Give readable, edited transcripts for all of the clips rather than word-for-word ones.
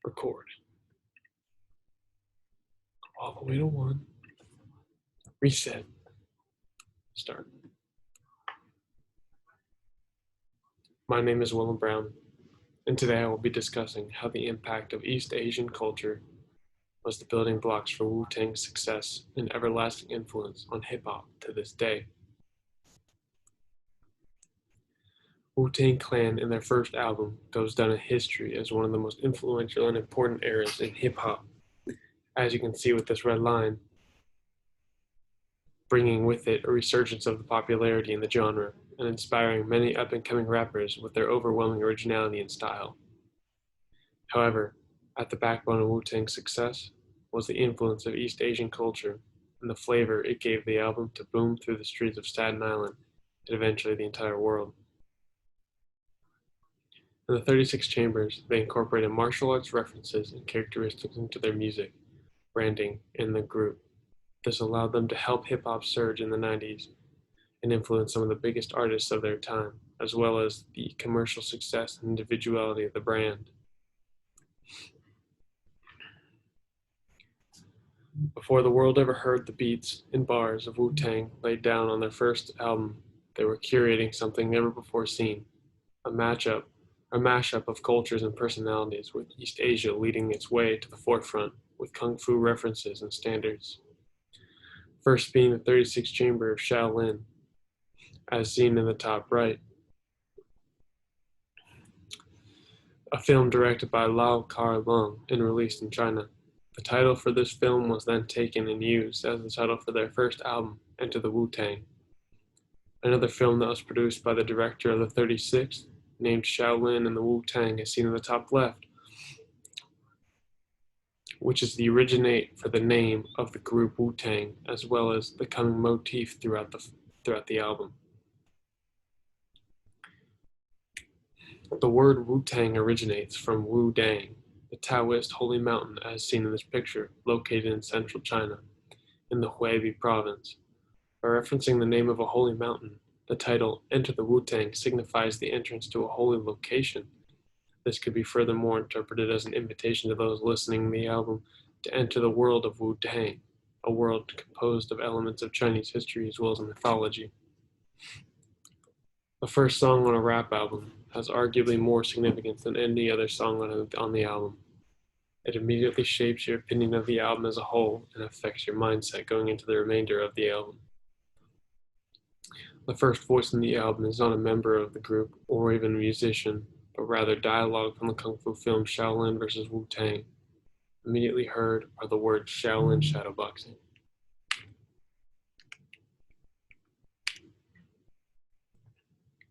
Record. All the way to 1. Reset. Start. My name is Willem Brown, and today I will be discussing how the impact of East Asian culture was the building blocks for Wu-Tang's success and everlasting influence on hip-hop to this day. Wu-Tang Clan in their first album goes down in history as one of the most influential and important eras in hip-hop. As you can see with this red line, bringing with it a resurgence of the popularity in the genre and inspiring many up-and-coming rappers with their overwhelming originality and style. However, at the backbone of Wu-Tang's success was the influence of East Asian culture and the flavor it gave the album to boom through the streets of Staten Island and eventually the entire world. In the 36 Chambers, they incorporated martial arts references and characteristics into their music, branding, and the group. This allowed them to help hip-hop surge in the 90s and influence some of the biggest artists of their time, as well as the commercial success and individuality of the brand. Before the world ever heard the beats and bars of Wu-Tang laid down on their first album, they were curating something never before seen, a mashup of cultures and personalities, with East Asia leading its way to the forefront with kung fu references and standards. First being the 36 Chamber of Shaolin, as seen in the top right. A film directed by Lau Kar-leung and released in China. The title for this film was then taken and used as the title for their first album, Enter the Wu-Tang. Another film that was produced by the director of the 36th, named Shaolin and the Wu-Tang, is seen in the top left, which is the originate for the name of the group Wu-Tang, as well as the coming motif throughout the album. The word Wu-Tang originates from Wu-Dang, the Taoist holy mountain as seen in this picture, located in central China, in the Huaibei province. By referencing the name of a holy mountain, the title Enter the Wu-Tang signifies the entrance to a holy location. This could be furthermore interpreted as an invitation to those listening to the album to enter the world of Wu-Tang, a world composed of elements of Chinese history as well as mythology. The first song on a rap album has arguably more significance than any other song on the album. It immediately shapes your opinion of the album as a whole and affects your mindset going into the remainder of the album. The first voice in the album is not a member of the group or even a musician, but rather dialogue from the kung fu film Shaolin vs. Wu-Tang. Immediately heard are the words Shaolin shadowboxing.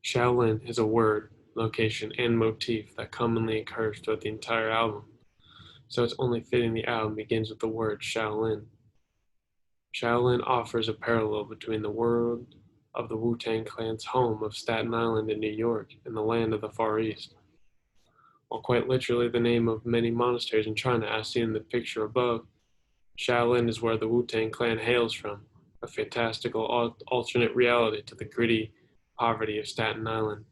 Shaolin is a word, location, and motif that commonly occurs throughout the entire album, so it's only fitting the album begins with the word Shaolin. Shaolin offers a parallel between the world of the Wu-Tang Clan's home of Staten Island in New York and the land of the Far East. While quite literally the name of many monasteries in China as seen in the picture above, Shaolin is where the Wu-Tang Clan hails from, a fantastical alternate reality to the gritty poverty of Staten Island.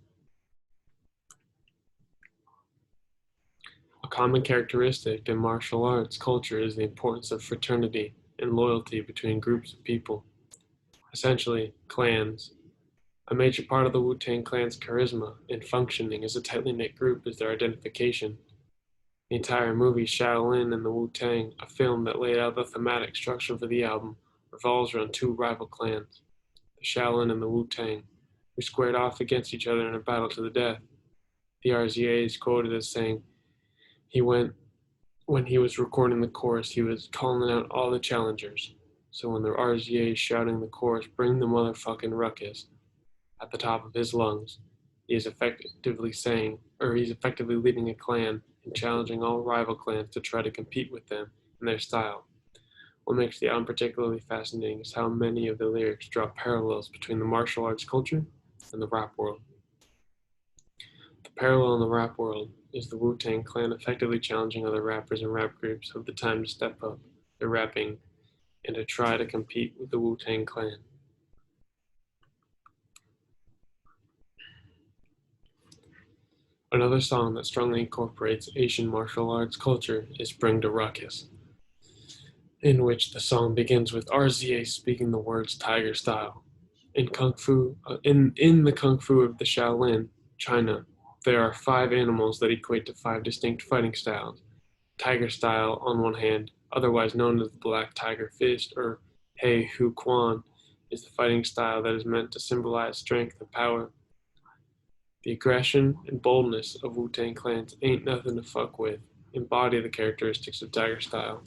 A common characteristic in martial arts culture is the importance of fraternity and loyalty between groups of people. Essentially, clans. A major part of the Wu-Tang Clan's charisma and functioning as a tightly knit group is their identification. The entire movie Shaolin and the Wu-Tang, a film that laid out the thematic structure for the album, revolves around two rival clans, the Shaolin and the Wu-Tang, who squared off against each other in a battle to the death. The RZA is quoted as saying, when he was recording the chorus, he was calling out all the challengers. So when the RZA is shouting the chorus, bring the motherfucking ruckus, at the top of his lungs, he's effectively leading a clan and challenging all rival clans to try to compete with them in their style. What makes the album particularly fascinating is how many of the lyrics draw parallels between the martial arts culture and the rap world. The parallel in the rap world is the Wu-Tang Clan effectively challenging other rappers and rap groups of the time to step up their rapping and to try to compete with the Wu-Tang Clan. Another song that strongly incorporates Asian martial arts culture is Bring the Ruckus, in which the song begins with RZA speaking the words Tiger Style. In the Kung Fu of the Shaolin, China, there are 5 animals that equate to 5 distinct fighting styles. Tiger Style, on one hand, otherwise known as the Black Tiger Fist or Hei Hu Quan, is the fighting style that is meant to symbolize strength and power. The aggression and boldness of WuTang Clan's Ain't Nothing to Fuck With embody the characteristics of Tiger Style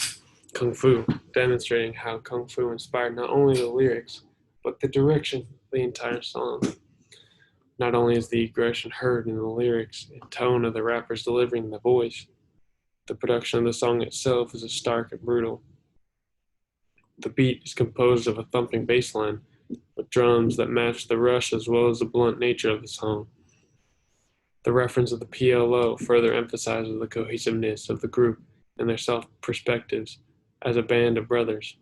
Kung Fu, demonstrating how Kung Fu inspired not only the lyrics, but the direction of the entire song. Not only is the aggression heard in the lyrics and tone of the rappers delivering the voice, the production of the song itself is stark and brutal. The beat is composed of a thumping bass line, with drums that match the rush as well as the blunt nature of the song. The reference of the PLO further emphasizes the cohesiveness of the group and their self-perspectives as a band of brothers.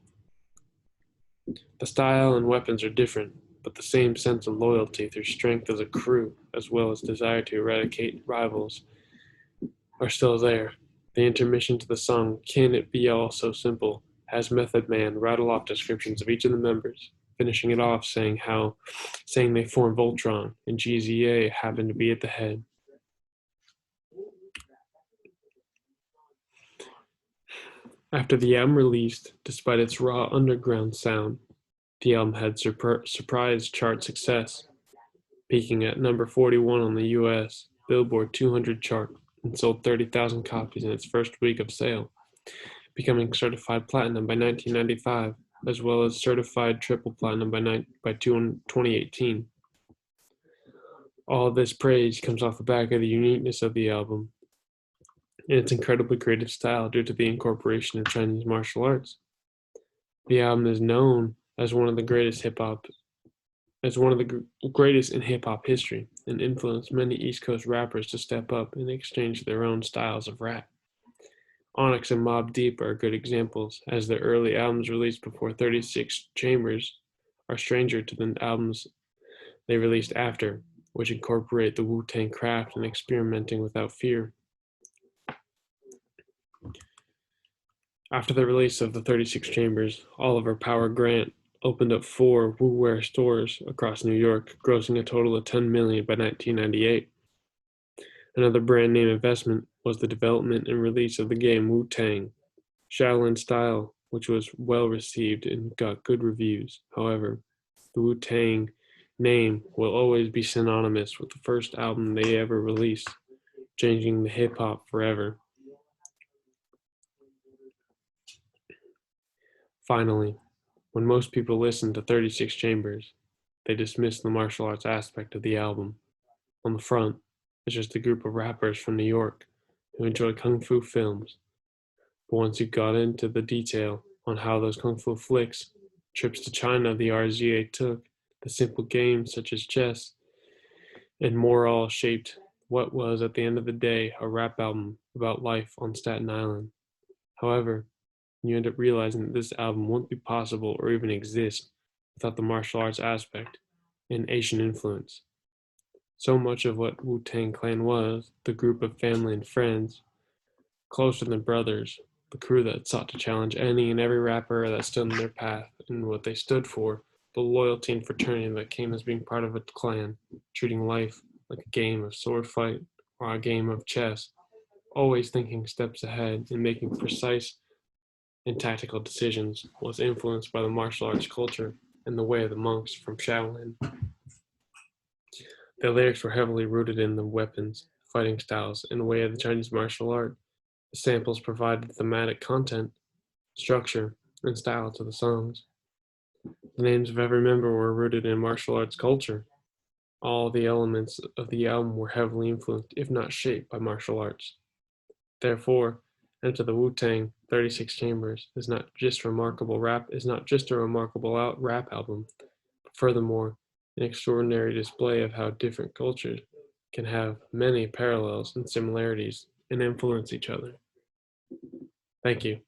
The style and weapons are different, but the same sense of loyalty through strength as a crew, as well as desire to eradicate rivals, are still there. The intermission to the song Can It Be All So Simple has Method Man rattle off descriptions of each of the members, finishing it off saying they form Voltron and GZA happen to be at the head. After the album released, despite its raw underground sound, the album had surprise chart success, peaking at number 41 on the US Billboard 200 chart and sold 30,000 copies in its first week of sale, becoming certified platinum by 1995, as well as certified triple platinum by 2018. All this praise comes off the back of the uniqueness of the album and its incredibly creative style due to the incorporation of Chinese martial arts. The album is known as one of the greatest in hip hop history and influenced many East Coast rappers to step up and exchange their own styles of rap. Onyx and Mobb Deep are good examples, as their early albums released before 36 Chambers are stranger to the albums they released after, which incorporate the Wu-Tang craft and experimenting without fear. After the release of the 36 Chambers, Oliver Power Grant opened up 4 Wu-Wear stores across New York, grossing a total of $10 million by 1998. Another brand name investment was the development and release of the game Wu-Tang Shaolin Style, which was well received and got good reviews. However, the Wu-Tang name will always be synonymous with the first album they ever released, changing the hip-hop forever. Finally, when most people listen to 36 Chambers, they dismiss the martial arts aspect of the album. On the front, it's just a group of rappers from New York who enjoy kung fu films. But once you got into the detail on how those kung fu flicks, trips to China the RZA took, the simple games such as chess, and more all shaped what was at the end of the day a rap album about life on Staten Island. However, you end up realizing that this album wouldn't be possible or even exist without the martial arts aspect and Asian influence. So much of what Wu-Tang Clan was, the group of family and friends, closer than brothers, the crew that sought to challenge any and every rapper that stood in their path and what they stood for, the loyalty and fraternity that came as being part of a clan, treating life like a game of sword fight or a game of chess, always thinking steps ahead and making precise and tactical decisions, was influenced by the martial arts culture and the way of the monks from Shaolin. The lyrics were heavily rooted in the weapons, fighting styles, and the way of the Chinese martial art. The samples provided thematic content, structure, and style to the songs. The names of every member were rooted in martial arts culture. All the elements of the album were heavily influenced, if not shaped, by martial arts. Therefore, Enter the Wu-Tang 36 Chambers is not just a remarkable rap album, but furthermore, an extraordinary display of how different cultures can have many parallels and similarities and influence each other. Thank you.